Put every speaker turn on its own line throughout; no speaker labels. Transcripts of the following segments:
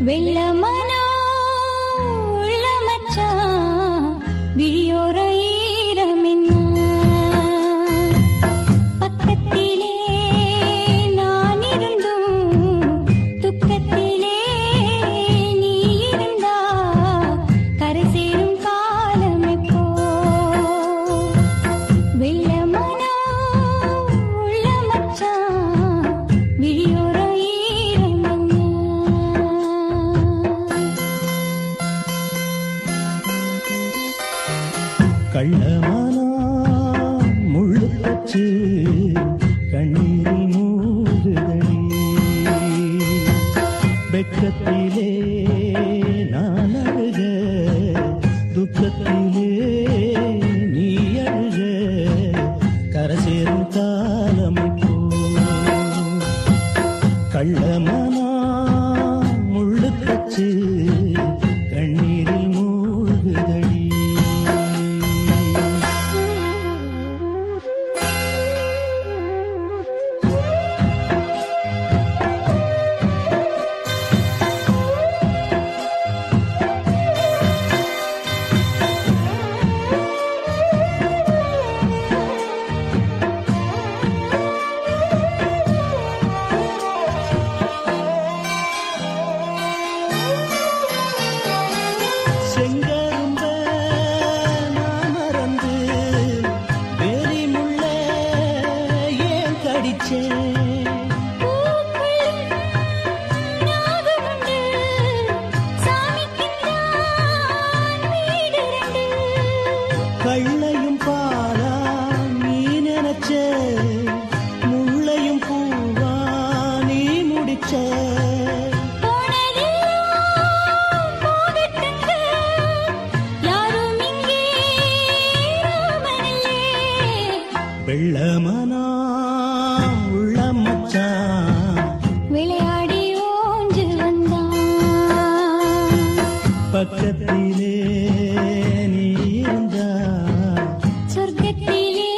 வெள்ளமனோ உள்ள மச்சான் விழியோர ஈரமென்ன பக்கத்திலே நான் இருந்தும் துக்கத்திலே நீ இருந்தா கரை சேரும் காலம் எப்போ வெள்ளமனோ உள்ள மச்சான் விழியோர
கள்ளமானா முள்ளு பச்சு கண்ணீரில் மூடுதடி வெக்கத்திலே நான் அழுக துக்கத்திலே நீ அழுக கரை சேரும் காலம் இப்போ கள்ளமானா முள்ளு பச்சு கண்ணீரில் மூடுதடி கள்ளையும் பாலா நீ நினைச்ச முள்ளையும் பூவா நீ முடிச்ச வெள்ளமனா உள்ள மச்சான்
விளையாடி ஓஞ்சு வந்தான்
பக்கத்திலே நீ இருந்தா
சொர்க்கத்திலே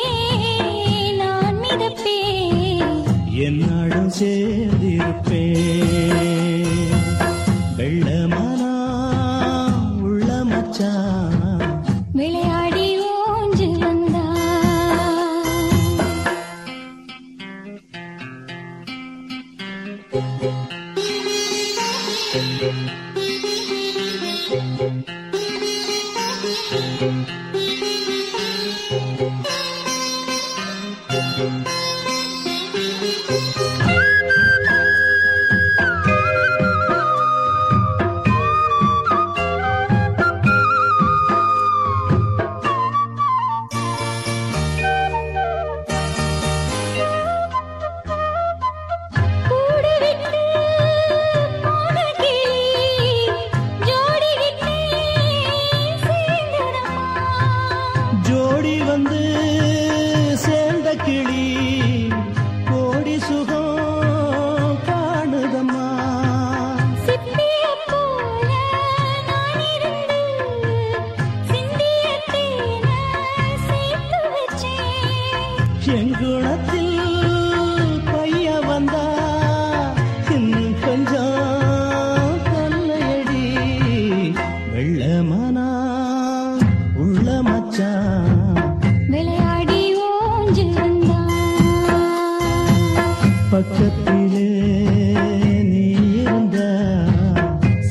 நான் மிதப்பேன்
என்னாடும் சேர்ந்திருப்பேன் வெள்ளமனா உள்ள மச்சான்
விளையாடி ஓஞ்சு வந்தான்
ஜோடி வந்து சேர்ந்த கிளி கோடி சுகம் காணுதம்மா எங்குளத்தில் பைய வந்தா இன்னும் கொஞ்சம் கொல்லையடி வெள்ளமனா உள்ள மச்சான்
விளையாடி ஓஞ்சு வந்தான்
பக்கத்திலே நீ இருந்தா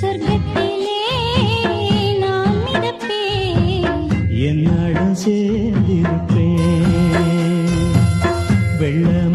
சொர்க்கத்திலே நான் மிதப்பேன்
என்னுடன் சேர்ந்திருப்பேன் வெள்ளம்